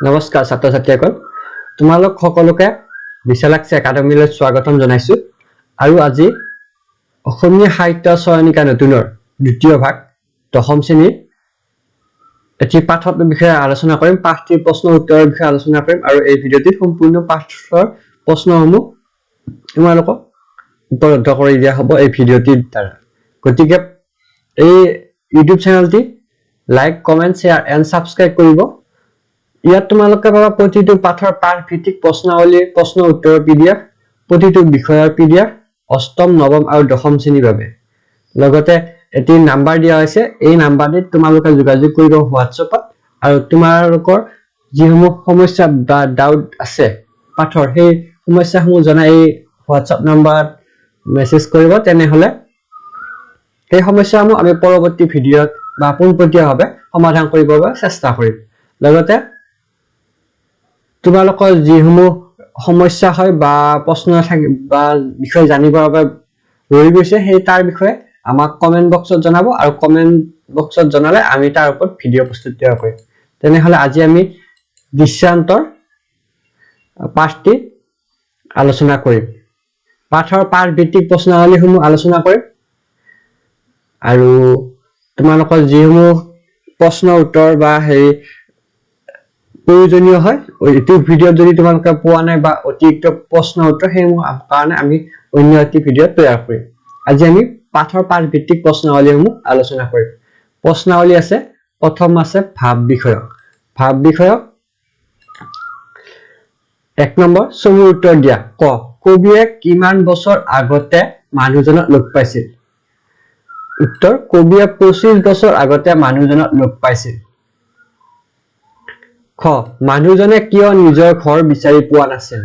নমস্কাৰ ছাত্ৰ ছাত্ৰীসকল তোমালোক সকলোকে বিশালাক্ষী একাডেমীলৈ স্বাগতম জনাইছো আৰু আজি অসমীয়া সাহিত্য চয়নিকা নতুনৰ দ্বিতীয় ভাগ দশম শ্ৰেণীৰ এটি পাঠৰ বিষয়ে আলোচনা কৰিম পাঠটিৰ প্ৰশ্ন উত্তৰৰ বিষয়ে আলোচনা কৰিম আৰু এই ভিডিঅ'টিত সম্পূৰ্ণ পাঠৰ প্ৰশ্নসমূহ তোমালোকক উপলব্ধ কৰি দিয়া হ'ব এই ভিডিঅ'টিৰ দ্বাৰা গতিকে এই ইউটিউব চেনেলটি like comment share and subscribe কৰিব ইয়াত তোমালোকে পাবা প্ৰতিটো পাঠৰ পাঠ ভিত্তিক প্ৰশ্নাৱলী প্ৰশ্ন উত্তৰৰ পিডিএফ প্ৰতিটো বিষয়ৰ পিডিএফ অষ্টম নৱম আৰু দশম শ্ৰেণীৰ বাবে লগতে এটি নাম্বাৰ দিয়া হৈছে এই নাম্বাৰটিত তোমালোকে যোগাযোগ কৰিব হোৱাটছএপত আৰু তোমালোকৰ যিসমূহ সমস্যা বা ডাউট আছে পাঠৰ সেই সমস্যাসমূহ জনাই এই হোৱাটছএপ নাম্বাৰত মেছেজ কৰিব তেনেহলে এই সমস্যাসমূহ আমি পৰৱৰ্তী ভিডিঅ'ত বা পোনপটীয়াভাৱে সমাধান কৰিবৰ চেষ্টা কৰিম লগতে তোমালোকৰ যিসমূহ সমস্যা হয় বা প্ৰশ্ন থাকে বা বিষয় জানিবৰ বাবে ৰৈ গৈছে সেই তাৰ বিষয়ে আমাক কমেন্ট বক্সত জনাব আৰু কমেন্ট বক্সত জনালে আমি তাৰ ওপৰত ভিডিঅ' প্ৰস্তুত কৰিম তেনেহলে আজি আমি দৃশ্যান্তৰ পাঠটি আলোচনা কৰিম পাঠৰ পাঠ ভিত্তিক প্ৰশ্নাৱলীসমূহ আলোচনা কৰিম আৰু তোমালোকৰ যিসমূহ প্ৰশ্ন উত্তৰ বা হেৰি প্ৰয়োজনীয় হয় এইটো ভিডিঅ' যদি তোমালোকে পোৱা নাই বা অতিৰিক্ত প্ৰশ্ন উত্তৰ সেইসমূহ কাৰণে আমি অন্য এটি ভিডিঅ' তৈয়াৰ কৰিম আজি আমি পাঠৰ পাঠ ভিত্তিক প্ৰশ্নাৱলীসমূহ আলোচনা কৰিম প্ৰশ্নাৱলী আছে প্ৰথম আছে ভাব বিষয়ক 1 নম্বৰ চমু উত্তৰ দিয়া ক কবিয়ে কিমান বছৰ আগতে মানুহজনক লগ পাইছিল উত্তৰ কবিয়ে 25 বছৰ আগতে মানুহজনক লগ পাইছিল খ মানুহজনে কিয় নিজৰ ঘৰ বিচাৰি পোৱা নাছিল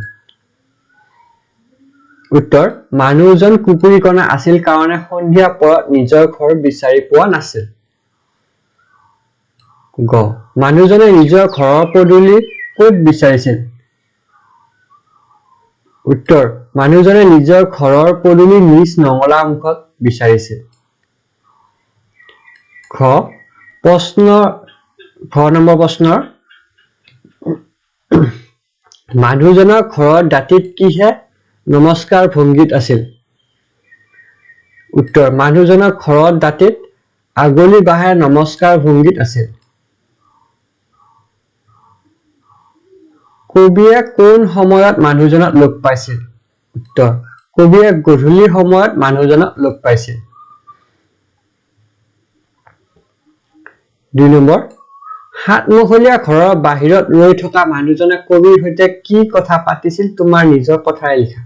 উত্তৰ মানুহজন কুকুৰীকণা আছিল কাৰণে সন্ধিয়া পৰত নিজৰ ঘৰ বিচাৰি পোৱা নাছিল গ মানুহজনে নিজৰ ঘৰৰ পদূলি ক'ত বিচাৰিছিল উত্তৰ মানুহজনে নিজৰ ঘৰৰ পদূলি নিজ নঙলা মুখত বিচাৰিছিল ঘ নম্বৰ প্ৰশ্নৰ মানুহজনৰ ঘৰৰ দাঁতিত কিহে নমস্কাৰ ভংগীত আছিল উত্তৰ মানুহজনৰ ঘৰৰ দাঁতিত আগলি বাহে নমস্কাৰ ভংগীত আছিল কবিয়ে কোন সময়ত মানুহজনক লগ পাইছিল উত্তৰ কবিয়ে গধূলি সময়ত মানুহজনক লগ পাইছিল 2 নম্বৰ সাতমহলীয়া ঘৰৰ বাহিৰত ৰৈ থকা মানুহজনে কবিৰ সৈতে কি কথা পাতিছিল তোমাৰ নিজৰ কথাৰে লিখা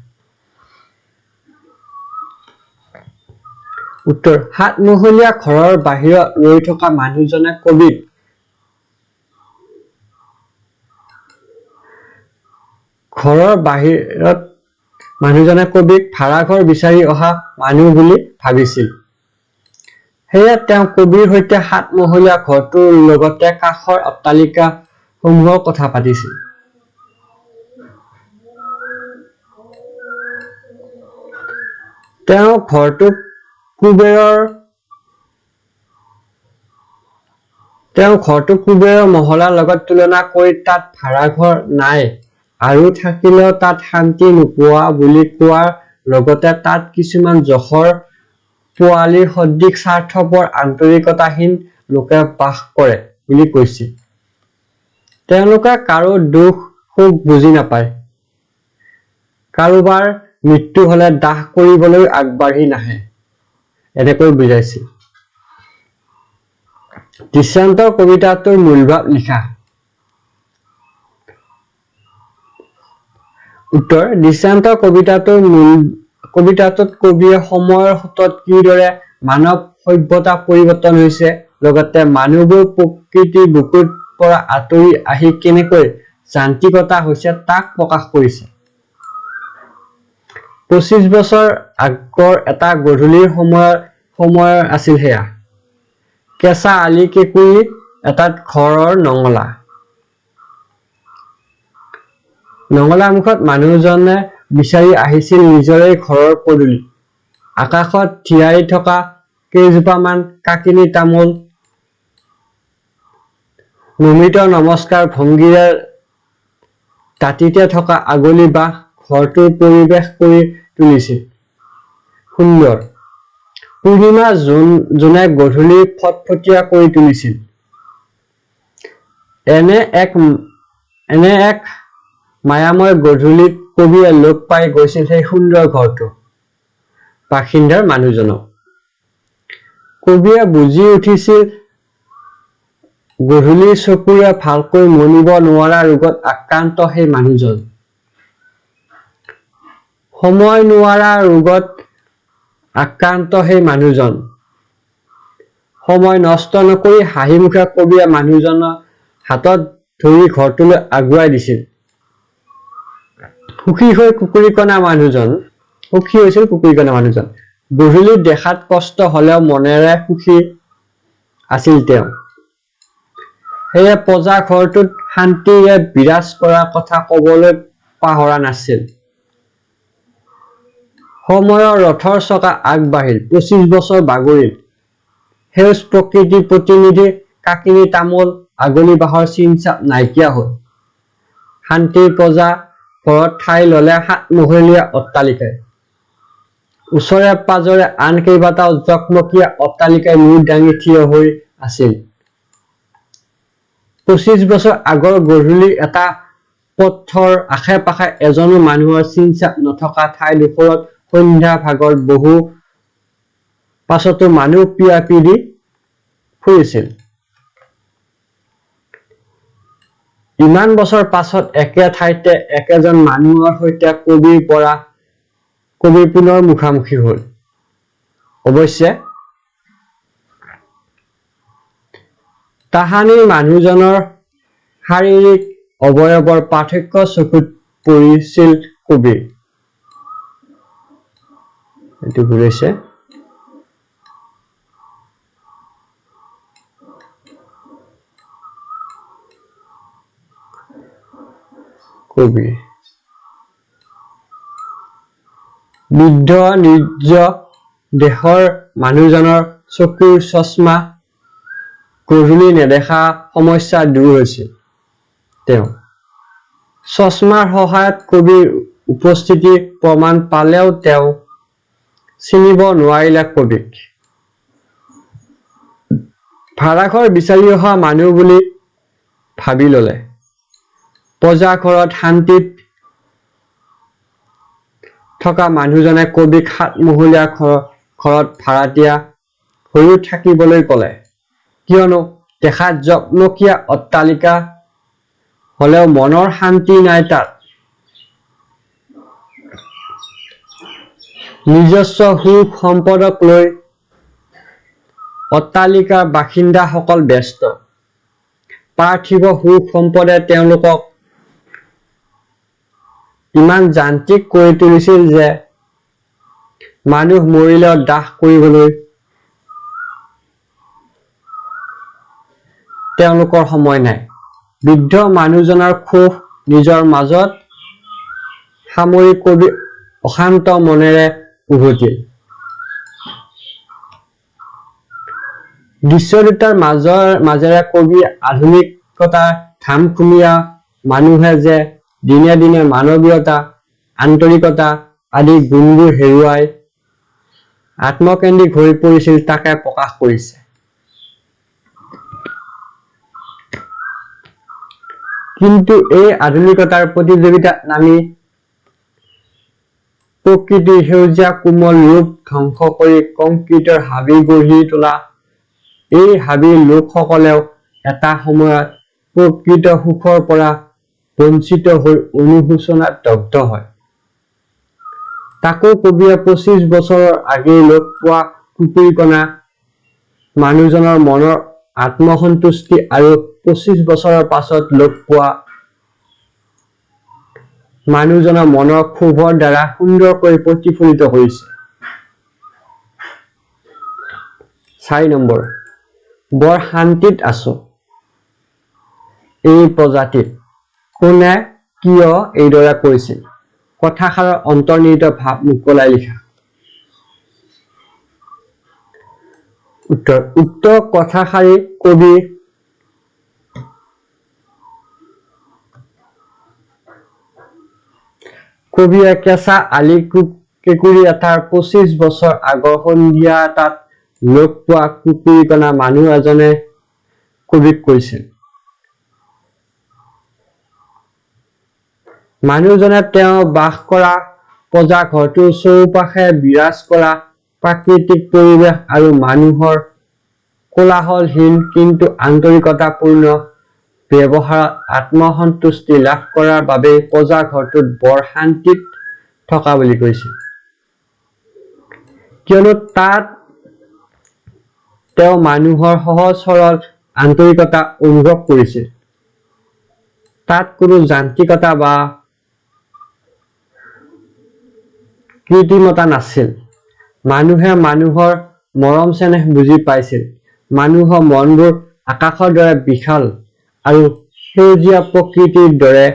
উত্তৰ সাতমহলীয়া ঘৰৰ বাহিৰত ৰৈ থকা মানুহজনে কবিক ভাড়া ঘৰ বিচাৰি অহা মানুহ বুলি ভাবিছিল সেয়ে তেওঁ কবিৰ সৈতে সাতমহলীয়া ঘৰটোৰ লগতে কাষৰ অট্টালিকা সমূহৰ কথা পাতিছিল তেওঁ ঘৰটোক কুবেৰৰ মহলাৰ লগত তুলনা কৰি তাত ভাড়া ঘৰ নাই আৰু থাকিলেও তাত শান্তি নোপোৱা বুলি কোৱাৰ লগতে তাত কিছুমান জহৰ পোৱালীৰ সদৃশ স্বাৰ্থপৰ আন্তৰিকতাহীন লোকে বাস কৰে বুলি কৈছিল তেওঁলোকে কাৰো দুখ সুখ বুজি নাপায় কাৰোবাৰ মৃত্যু হলে দাহ কৰিবলৈ আগবাঢ়ি নাহে এনেকৈ বুজাইছিল দৃশ্যান্তৰ কবিতাটোৰ মূলভাৱ লিখা উত্তৰ দৃশ্যান্তৰ কবিতাটোত কবিয়ে সময়ৰ সোঁতত কিদৰে মানৱ সভ্যতা পৰিৱৰ্তন হৈছে লগতে মানুহবোৰ প্ৰকৃতিৰ বুকুৰ পৰা আঁতৰি আহি কেনেকৈ যান্ত্ৰিকতা হৈছে তাক প্ৰকাশ কৰিছে 25 বছৰ আগৰ এটা গধূলিৰ সময় আছিল সেয়া কেঁচা আলি কেঁকুৰি এটাত ঘৰৰ নঙলা মুখত মানুহজনে বিচাৰি আহিছিল নিজৰে ঘৰৰ পদূলি আকাশত থিয়াই থকা কেইজোপামান কাকিনী তামোল নমিত নমস্কাৰ ভংগীৰে তাঁতিতে থকা আগলি বাঁহ ঘৰটোৰ পৰিৱেশ কৰি তুলিছিল সুন্দৰ। পূৰ্ণিমা জোনে গধূলি ফটফটীয়া কৰি তুলিছিল। এনে এক মায়াময় গধূলিত কবিয়ে লগ পাই গৈছিল সেই সুন্দৰ ঘৰটো বাসিন্দাৰ মানুহজনক। কবিয়ে বুজি উঠিছিল গধূলি চকুৰে ভালকৈ মনিব নোৱাৰা ৰোগত আক্ৰান্ত সেই মানুহজন। সময় নোৱাৰা ৰোগত আক্ৰান্ত সেই মানুহজন। সময় নষ্ট নকৰি হাঁহিমুখে কবিয়ে মানুহজনৰ হাতত ধৰি ঘৰটোলৈ আগুৱাই দিছিল। সুখী হৈছিল কুকুৰীকণা মানুহজন। গধূলি দেখাত কষ্ট হলেও মনেৰে সুখী আছিল তেওঁ। সেয়ে পজা ঘৰটোত শান্তিৰে বিৰাজ কৰাৰ কথা কবলৈ পাহৰা নাছিল। সময়ৰ ৰথৰ চকা আগবাঢ়িল। 25 বছৰ বাগৰিল। সেউজ প্ৰকৃতিৰ প্ৰতিনিধি কাকিনী তামোল আগলি বাঁহৰ চিন-চাপ নাইকিয়া হল। শান্তিৰ পজা ঘৰত ঠাই ললে 7 মহলীয়া অট্টালিকাই। ওচৰে পাজৰে আন কেইবাটাও জকমকীয়া অট্টালিকাই মূৰ দাঙি থিয় হৈ আছিল। 25 বছৰ আগৰ গধূলি এটা পথৰ আশে-পাশে এজনো মানুহৰ চিন-চাপ নথকা ঠাইডোখৰত সন্ধ্যা ভাগত বহু পাছতো মানুহ পিয়া-পিদি ফুৰিছিল। ইমান বছৰ পাছত একে ঠাইতে একেজন মানুহৰ সৈতে কবিৰ পুনৰ মুখামুখি হল। অৱশ্যে তাহানিৰ মানুহজনৰ শাৰীৰিক অৱয়ৱৰ পাৰ্থক্য চকুত পৰিছিল কবিৰ। এইটো ঘূৰাইছে। কবিৰ বৃদ্ধ নিৰ্জ দেহৰ মানুহজনৰ চকুৰ চশমা গধূলি নেদেখা সমস্যা দূৰ হৈছিল তেওঁ। চশমাৰ সহায়ত কবিৰ উপস্থিতিৰ প্ৰমাণ পালেও তেওঁ চিনিব নোৱাৰিলে কবিক। ভাড়াঘৰ বিচাৰি অহা মানুহ বুলি ভাবি ললে। পজা ঘৰত শান্তিত থকা মানুহজনে কবিক 7 মহলীয়া ঘৰত ভাড়াতীয়া হৈও থাকিবলৈ কলে। কিয়নো দেখাত জকমকীয়া অট্টালিকা হলেও মনৰ শান্তি নাই তাত। নিজস্ব সুখ সম্পদক লৈ অট্টালিকাৰ বাসিন্দাসকল ব্যস্ত। পাৰ্থিৱ সুখ সম্পদে তেওঁলোকক ইমান যান্ত্ৰিক কৰি তুলিছিল যে মানুহ মৰিলেও দাহ কৰিবলৈ তেওঁলোকৰ সময় নাই। বৃদ্ধ মানুহজনৰ ক্ষোভ নিজৰ মাজত সামৰি কবি অশান্ত মনেৰে উভতিল। দৃশ্য দুটাৰ মাজেৰে কবি আধুনিকতাৰ ধামখুমীয়া মানুহে যে দিনে দিনে মানৱীয়তা, আন্তৰিকতা আদি গুণবোৰ হেৰুৱাই আত্মকেন্দ্ৰিক হৈ পৰিছিল তাকে প্ৰকাশ কৰিছে। কিন্তু এই আধুনিকতাৰ প্ৰতিযোগিতাত নামি প্ৰকৃতিৰ সেউজীয়া কোমল ৰূপ ধ্বংস কৰি কংক্ৰিটৰ হাবি গঢ়ি তোলা এই হাবিৰ লোকসকলেও এটা সময়ত প্ৰকৃত সুখৰ পৰা বঞ্চিত হৈ অনুশোচনাত দগ্ধ হয়। তাকো কবিয়ে 25 বছৰৰ আগেয়ে লগ পোৱা কুকুৰীকণা মানুহজনৰ মনৰ আত্মসন্তুষ্টি আৰু 25 বছৰৰ পাছত লগ পোৱা মানুহজনৰ মনৰ ক্ষোভৰ দ্বাৰা সুন্দৰকৈ প্ৰতিফলিত কৰিছে। 4 নম্বৰ, বৰ শান্তিত আছো এই প্ৰজাতিত। কোনে কিয় এইদৰে কৈছিল? কথাষাৰৰ অন্তৰ্নিহিত ভাৱ মোকলাই লিখা। উত্তৰ, উক্ত কথাষাৰি কবিৰ কবিয়ে কেঁচা আলি কেঁকুৰি এটাৰ 25 বছৰ আগৰ সন্ধিয়া এটাত লগ পোৱা কুকুৰিকণা মানুহ এজনে কবিক কৈছিল। মানুহজনে তেওঁ বাস কৰা পজা ঘৰটোৰ চৌপাশে বিৰাজ কৰা প্ৰাকৃতিক পৰিৱেশ আৰু মানুহৰ কোলাহলহীন কিন্তু আন্তৰিকতাপূৰ্ণ ব্যৱহাৰত আত্মসন্তুষ্টি লাভ কৰাৰ বাবে পজা ঘৰটোত বৰ শান্তিত থকা বুলি কৈছিল। কিয়নো তাত তেওঁ মানুহৰ সহজ সৰল আন্তৰিকতা অনুভৱ কৰিছিল। তাত কোনো যান্ত্ৰিকতা বা কৃত্ৰিমতা নাছিল। মানুহে মানুহৰ মৰম চেনেহ বুজি পাইছিল। মানুহৰ মনবোৰ আকাশৰ দৰে বিশাল আৰু সেউজীয়া প্ৰকৃতিৰ দৰে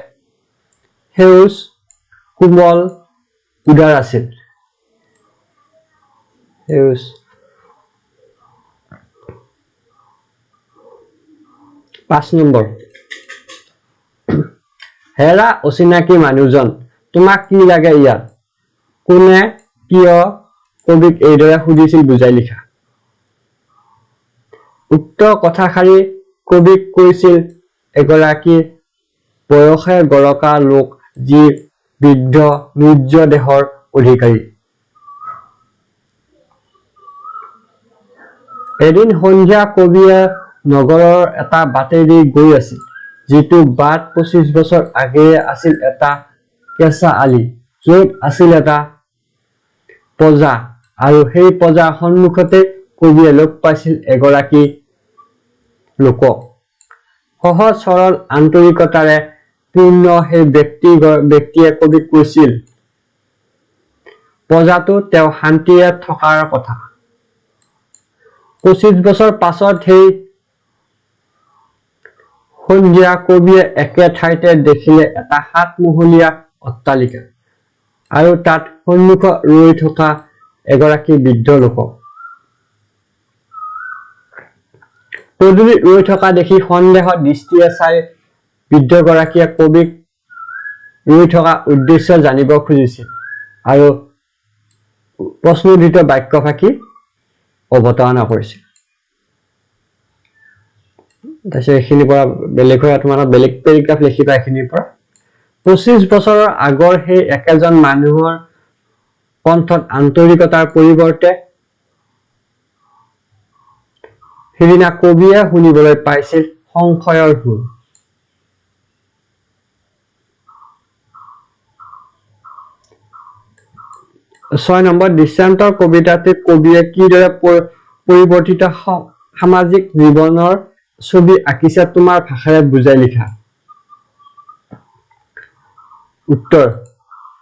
সেউজ কোমল উদাৰ আছিল। 5 নম্বৰ, হেৰা অচিনাকি মানুহজন, তোমাক কি লাগে ইয়াত? কোনে কিয় কবিক এইদৰে সুধিছিল বুজাই লিখা। উক্ত কথাষাৰি কবিক কৈছিল এগৰাকী বয়সে গৰকা লোক, যি বৃদ্ধ নুৰ্য দেহৰ অধিকাৰী। এদিন সন্ধিয়া কবিয়ে নগৰৰ এটা বাটেদি গৈ আছিল, যিটো বাট 25 বছৰ আগেয়ে আছিল এটা কেঁচা আলি, য'ত আছিল এটা পজা, আৰু সেই পজাৰ সন্মুখতে কবিয়ে লগ পাইছিল এগৰাকী লোকক। সহজ সৰল আন্তৰিকতাৰে পূৰ্ণ সেই ব্যক্তিয়ে কবিক কৈছিল পজাটো তেওঁ শান্তিৰে থকাৰ কথা। 25 বছৰ পাছত সেই সন্ধিয়া কবিয়ে একে ঠাইতে দেখিলে এটা 7 মহলীয়া অট্টালিকা, আৰু তাত সন্মুখত ৰৈ থকা এগৰাকী বৃদ্ধ লোকক। পদূলিত ৰৈ থকা দেখি সন্দেহৰ দৃষ্টিৰে চাই বৃদ্ধগৰাকীয়ে কবিক ৰৈ থকা উদ্দেশ্য জানিব খুজিছিল আৰু প্ৰশ্নোদিত বাক্যফাঁকি অৱতাৰণা কৰিছিল। তাৰপিছত এইখিনিৰ পৰা বেলেগ হৈ তোমালোক বেলেগ পেৰেগ্ৰাফ লিখিবা। এইখিনিৰ পৰা 25 বছৰৰ আগৰ সেই একেজন মানুহৰ কণ্ঠত আন্তৰিকতাৰ পৰিৱৰ্তে সিদিনা কবিয়ে শুনিবলৈ পাইছিল সংশয়ৰ সুৰ। ছয় নম্বৰ, দৃষ্টান্তৰ কবিতাটিত কবিয়ে কিদৰে পৰিৱৰ্তিত সামাজিক জীৱনৰ ছবি আঁকিছে তোমাৰ ভাষাৰে বুজাই লিখা। উত্তৰ,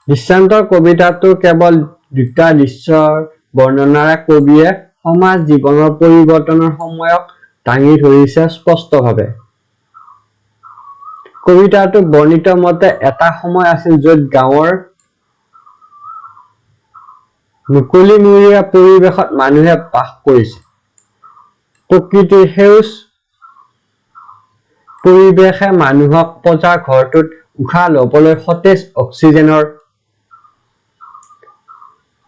দৃষ্টান্তৰ কবিতাটো কেৱল দুটা দৃশ্যৰ বৰ্ণনাৰে কবিয়ে সমাজ জীৱনৰ পৰিৱৰ্তনৰ সময়ক দাঙি ধৰিছে স্পষ্টভাৱে। কবিতাটোত বৰ্ণিত মতে এটা সময় আছিল য'ত গাঁৱৰ মুকলিমূৰীয়া পৰিৱেশত মানুহে বাস কৰিছিল। প্ৰকৃতিৰ সেউজ পৰিৱেশে মানুহক পজা ঘৰটোত উশাহ ল'বলৈ সতেজ অক্সিজেনৰ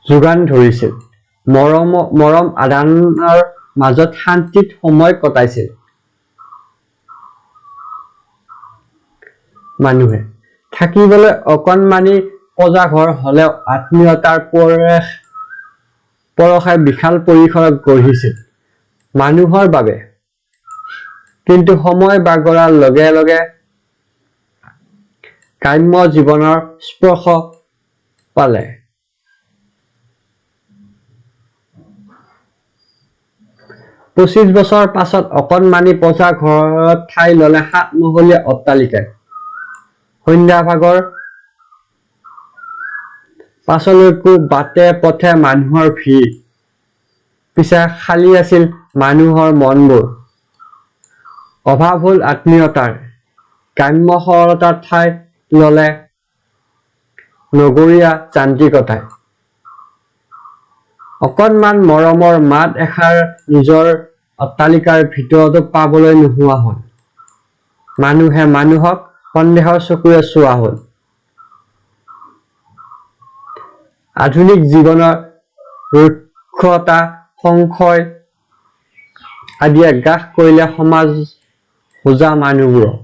যোগান ধৰিছিল। মৰম আদানৰ মাজত শান্তিত সময় কটাইছিল। মানুহে থাকিবলৈ অকণমানি পজাঘৰ হলেও আত্মীয়তাৰ পৰশে বিশাল পৰিসৰত গঢ়িছিল মানুহৰ বাবে। কিন্তু সময় বাগৰাৰ লগে লগে গ্ৰাম্য জীৱনৰ স্পৰ্শ পালে। পঁচিশ বছৰ পাছত অকণমানি পজা ঘৰত ঠাই ললে 7 মহলীয়া অট্টালিকাই। সন্ধ্যা ভাগৰ পাছলৈকো বাটে পথে মানুহৰ ভিৰ। পিছে খালী আছিল মানুহৰ মনবোৰ। অভাৱ হল আত্মীয়তাৰ। গ্ৰাম্য সৰলতাৰ ঠাই ললে নগৰীয়া যান্ত্ৰিকতাই। অকণমান মৰমৰ মাত এষাৰ নিজৰ অট্টালিকাৰ ভিতৰতো পাবলৈ নোহোৱা হল। মানুহে মানুহক সন্দেহৰ চকুৰে চোৱা হল। আধুনিক জীৱনৰ ৰুক্ষতা সংশয় আদিয়ে গ্ৰাস কৰিলে সমাজ হোজা মানুহবোৰক।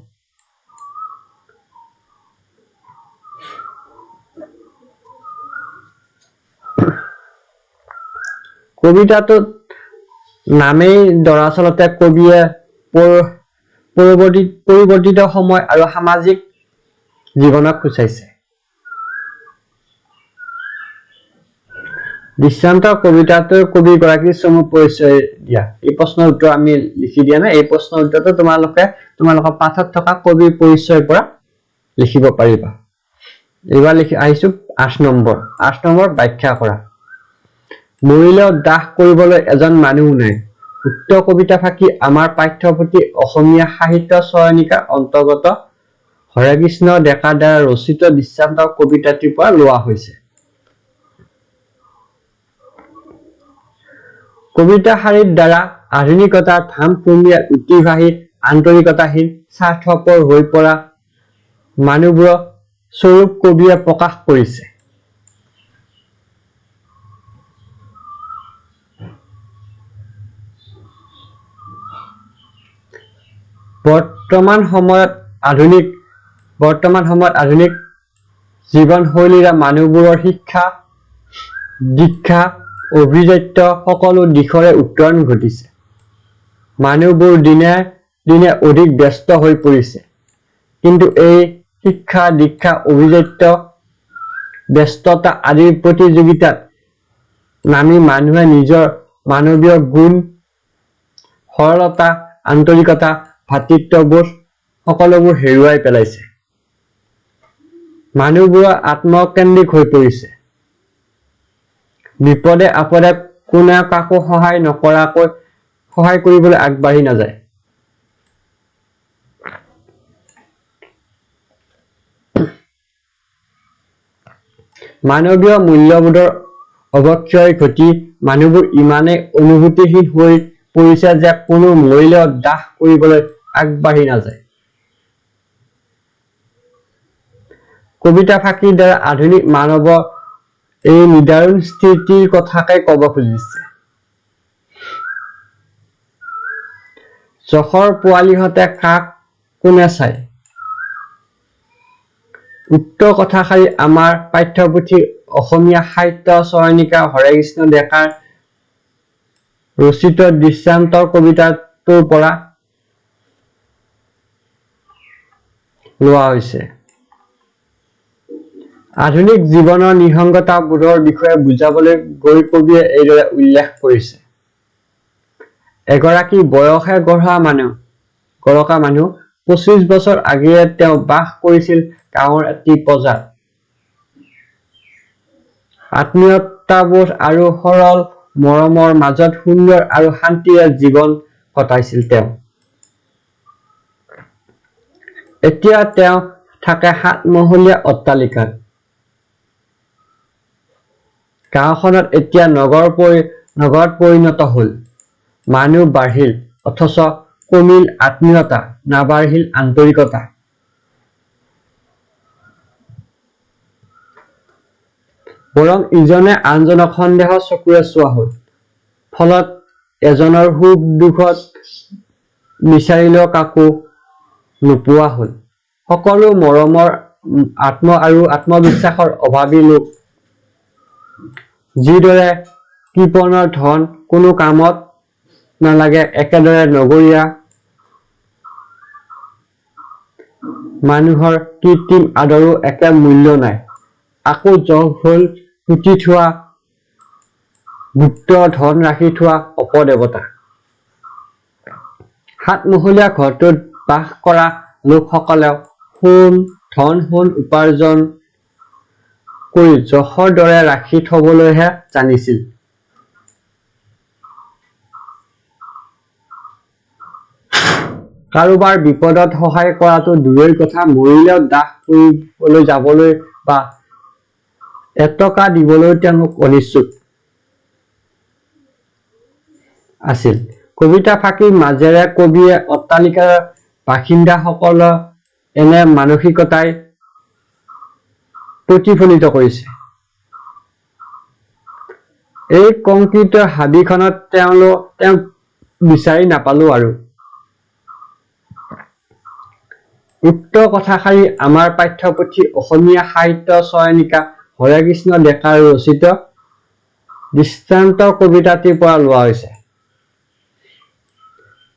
কবিতাটোত নামেই দৰাচলতে কবিয়ে পৰিৱৰ্তিত সময় আৰু সামাজিক জীৱনক সূচাইছে। দৃষ্টান্ত কবিতাটোৰ কবিগৰাকীৰ চমু পৰিচয় দিয়া। এই প্ৰশ্নৰ উত্তৰ আমি লিখি দিয়া নাই। এই প্ৰশ্নৰ উত্তৰটো তোমালোকৰ পাঠত থকা কবিৰ পৰিচয়ৰ পৰা লিখিব পাৰিবা। এইবাৰ লিখি আহিছো 8 নম্বৰ ব্যাখ্যা কৰা। মৰিলেও দাহ কৰিবলৈ এজন মানুহ নাই। উক্ত কবিতা ফাঁকি আমাৰ পাঠ্যপুথি অসমীয়া সাহিত্য চয়নিকাৰ অন্তৰ্গত হৰেকৃষ্ণ ডেকাৰ দ্বাৰা ৰচিত দৃষ্টান্ত কবিতাটিৰ পৰা লোৱা হৈছে। কবিতা শাৰীৰ দ্বাৰা আধুনিকতাৰ ধাম খুন্দিয়াই অতিবাহী আন্তৰিকতাহীন স্বাৰ্থপৰ হৈ পৰা মানুহবোৰৰ স্বৰূপ কবিয়ে প্ৰকাশ কৰিছে। বৰ্তমান সময়ত আধুনিক জীৱনশৈলীৰে মানুহবোৰৰ শিক্ষা দীক্ষা অভিজাত্য সকলো দিশৰে উত্তৰণ ঘটিছে। মানুহবোৰ দিনে দিনে অধিক ব্যস্ত হৈ পৰিছে। কিন্তু এই শিক্ষা দীক্ষা অভিজাত্য ব্যস্ততা আদিৰ প্ৰতিযোগিতাত নামি মানুহে নিজৰ মানৱীয় গুণ সৰলতা আন্তৰিকতা ভাতৃত্ববোধ সকলোবোৰ হেৰুৱাই পেলাইছে। মানুহবোৰৰ আত্মকেন্দ্ৰিক হৈ পৰিছে। বিপদে আপদে কোনে কাকো সহায় কৰিবলৈ আগবাঢ়ি নাযায়। মানৱীয় মূল্যবোধৰ অৱক্ষয় ঘটি মানুহবোৰ ইমানেই অনুভূতিহীন হৈ পৰিছে যে কোনো মৰিলেও দাহ কৰিবলৈ আগবাঢ়ি নাযায়। কবিতা ফাঁকিৰ দ্বাৰা আধুনিক মানৱৰ এই নিদাৰুণ স্থিতিৰ কথাকে কব খুজিছে। যশৰ পোৱালিহঁতে কাক কোনে চায়। উক্ত কথাষাৰি আমাৰ পাঠ্যপুথিৰ অসমীয়া সাহিত্য চয়নিকাৰ হৰেকৃষ্ণ ডেকাৰ ৰচিত দৃষ্টান্তৰ কবিতাটোৰ পৰা লোৱা হৈছে। আধুনিক জীৱনৰ নিঃসংগতা বোধৰ বিষয়ে বুজাবলৈ গৈ কবিয়ে এইদৰে উল্লেখ কৰিছে। এগৰাকী বয়সে গঢ়া মানুহ 25 বছৰ আগেয়ে তেওঁ বাস কৰিছিল গাঁৱৰ এটি বজাৰত। আত্মীয়তাবোধ আৰু সৰল মৰমৰ মাজত সুন্দৰ আৰু শান্তিৰে জীৱন কটাইছিল তেওঁ। এতিয়া তেওঁ থাকে 7 মহলীয়া অট্টালিকাত। গাঁওখনত এতিয়া নগৰত পৰিণত হল। মানুহ বাঢ়িল অথচ কমিল আত্মীয়তা নাবাঢ়িল আন্তৰিকতা। বৰং ইজনে আনজনক সন্দেহৰ চকুৰে চোৱা হল। ফলত এজনৰ সুখ দুখত বিচাৰিলেও কাকো নোপোৱা হল। সকলো মৰমৰ আত্মবিশ্বাসৰ অভাৱী লোক। যিদৰে কৃপণৰ ধন কোনো কামত নালাগে একেদৰে নগৰীয়া মানুহৰ কৃত্ৰিম আদৰো একে মূল্য নাই। আকৌ যশ হল পুতি থোৱা গুপ্ত ধন ৰাখি থোৱা অপদেৱতা। 7 মহলীয়া ঘৰটোত বাস কৰা লোকসকলেও ধন সোণ উপাৰ্জন কৰি যশৰ দৰে ৰাখি থবলৈহে জানিছিল। কাৰোবাৰ বিপদত সহায় কৰাটো দূৰৈৰ কথা, মৰিলেও দাহ কৰিবলৈ যাবলৈ বা এটকা দিবলৈ তেওঁলোক অনিচ্ছুক আছিল। কবিতা ফাঁকিৰ মাজেৰে কবিয়ে অট্টালিকাৰ বাসিন্দাসকলৰ এনে মানসিকতাই প্ৰতিফলিত কৰিছে। এই কংক্ৰিটৰ হাবিখনত তেওঁ বিচাৰি নাপালো আৰু উক্ত কথাষাৰি আমাৰ পাঠ্যপুথি অসমীয়া সাহিত্য চয়নিকা হৰেকৃষ্ণ ডেকাৰ ৰচিত দৃষ্টান্ত কবিতাটিৰ পৰা লোৱা হৈছে।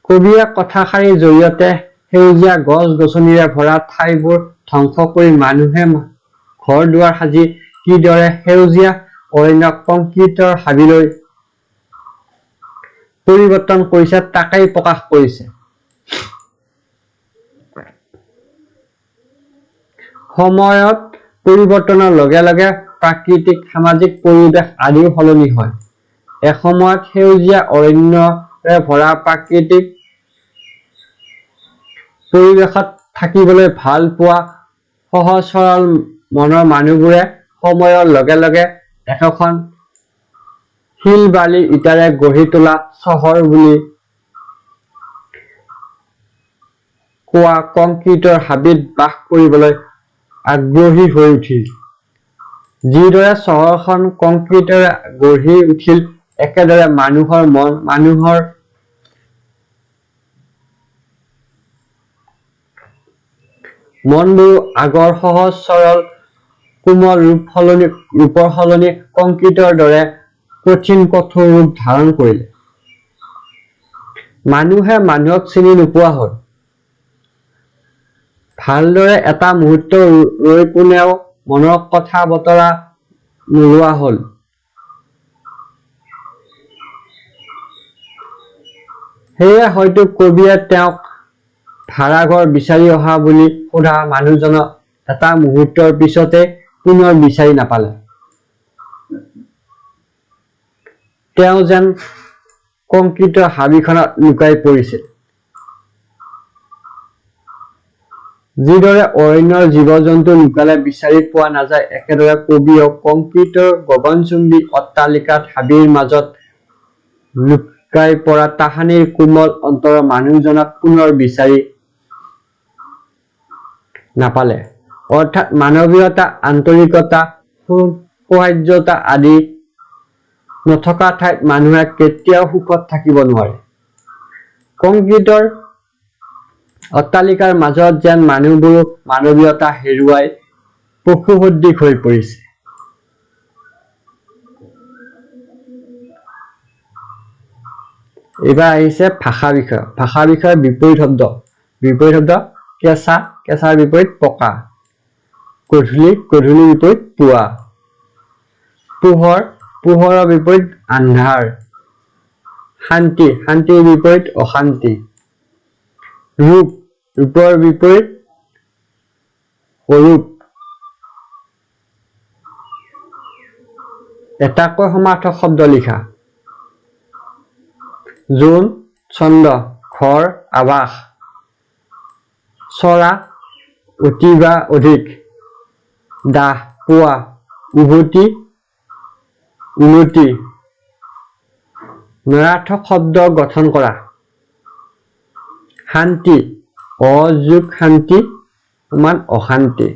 কবিয়ে কথাষাৰিৰ জৰিয়তে সেউজীয়া গছ-গছনিৰে ভৰা ঠাইবোৰ ধ্বংস কৰি মানুহে ঘৰ দুৱাৰ সাজি কিদৰে সেউজীয়া অৰণ্যক কংক্ৰিটৰ হাবিলৈ পৰিৱৰ্তন কৰিছে তাকেই প্ৰকাশ কৰিছে। সময়ত পৰিৱৰ্তনৰ লগে লগে প্ৰাকৃতিক সামাজিক পৰিৱেশ আদিও সলনি হয়। এসময়ত সেউজীয়া অৰণ্যৰে ভৰা প্ৰাকৃতিক পৰিৱেশত থাকিবলৈ ভাল পোৱা সহজ সৰল মনৰ মানুহবোৰে সময়ৰ লগে লগে একোখন শিল বালি ইটাৰে গঢ়ি তোলা চহৰ বুলি কোৱা কংক্ৰিটৰ হাবিত বাস কৰিবলৈ আগ্ৰহী হৈ উঠিল। যিদৰে চহৰখন কংক্ৰিটেৰে গঢ়ি উঠিল একেদৰে মানুহৰ মনবোৰো আগৰ সহজ সৰল কোমল ৰূপৰ সলনি কংক্ৰিটৰ দৰে কঠিন কঠোৰ ৰূপ ধাৰণ কৰিলে। মানুহে মানুহক চিনি নোপোৱা হ'ল। ভালদৰে এটা মুহূৰ্ত ৰৈ কোনেও মনৰ কথা বতৰা নোলোৱা হ'ল। সেয়ে হয়তো কবিয়ে তেওঁক ভাড়াঘৰ বিচাৰি অহা বুলি সোধা মানুহজনক এটা মুহূৰ্তৰ পিছতে পুনৰ বিচাৰি নাপালে। তেওঁ যেন কংক্ৰিটৰ হাবিখনত লুকাই পৰিছিল। যিদৰে অৰণ্যৰ জীৱ-জন্তু লুকালে বিচাৰি পোৱা নাযায়, একেদৰে কবিয়েও কংক্ৰিটৰ গগনচুম্বী অট্টালিকাত হাবিৰ মাজত লুকাই পৰা তাহানিৰ কোমল অন্তৰৰ মানুহজনক পুনৰ বিচাৰি নাপালে। অৰ্থাৎ মানৱীয়তা, আন্তৰিকতা, সৌহাৰ্দ্যতা আদি নথকা ঠাইত মানুহে কেতিয়াও সুখত থাকিব নোৱাৰে। কংক্ৰিটৰ অট্টালিকাৰ মাজত যেন মানুহবোৰো মানৱীয়তা হেৰুৱাই পশুসদৃশ হৈ পৰিছে। এইবাৰ আহিছে ভাষা বিষয়। ভাষা বিষয়ৰ বিপৰীত শব্দ কেঁচা, কেঁচাৰ বিপৰীত পকা। গধূলি, গধূলিৰ বিপৰীত পুৱা। পোহৰ, পোহৰৰ বিপৰীত আন্ধাৰ। শান্তি, শান্তিৰ বিপৰীত অশান্তি। ৰূপ, ৰূপৰ বিপৰীত অৰূপ। এটাকৈ সমাৰ্থক শব্দ লিখা। জোন, ছন্দ, ঘৰ, আৱাস। চৰা, অতি বা অধিক। দাহ, পোৱা। উভতি, উলটি। নঞাৰ্থক শব্দ গঠন কৰা। শান্তি, অযোগ শান্তি সমান অশান্তি।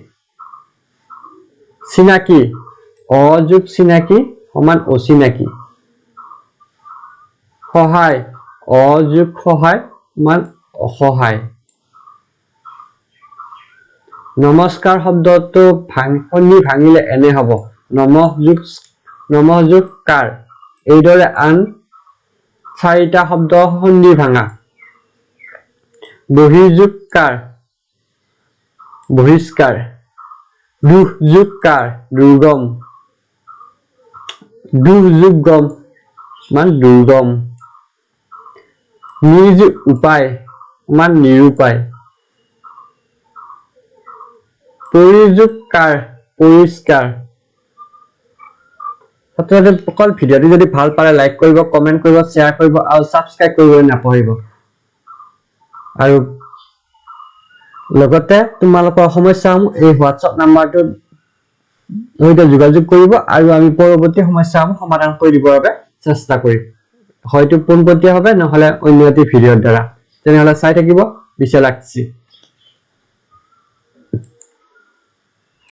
চিনাকি, অযোগ চিনাকি সমান অচিনাকি। সহায়, অযোগ সহায় সমান অসহায়। নমস্কাৰ শব্দটো সন্ধি ভাঙিলে এনে হ'ব: নমঃ যোগ কাৰ। এইদৰে আন চাৰিটা শব্দ সন্ধি ভাঙা: বহিৰ্যোগ কাৰ, বহিষ্কাৰ। দুহ যোগ কাৰ, দুৰ্গম। দুহ যোগ গম সমান দুৰ্গম। নিৰ্যোগ উপায় সমান নিৰুপায়। পৰিযোগ কাৰ, পৰিষ্কাৰ। ছাত্ৰ-ছাত্ৰীসকল ভিডিঅ'টো যদি ভাল পালে লাইক কৰিব, কমেণ্ট কৰিব, শ্বেয়াৰ কৰিব আৰু ছাবস্ক্ৰাইব কৰিবলৈ নাপাহৰিব। আৰু লগতে তোমালোকৰ সমস্যাসমূহ এই হোৱাটছআপ নাম্বাৰটোৰ সৈতে যোগাযোগ কৰিব আৰু আমি পৰৱৰ্তী সমস্যাসমূহ সমাধান কৰি দিবৰ বাবে চেষ্টা কৰিম। হয়তো পোনপটীয়াভাৱে নহ'লে অন্য এটি ভিডিঅ'ৰ দ্বাৰা। তেনেহ'লে চাই থাকিব। বিশালাক্ষী।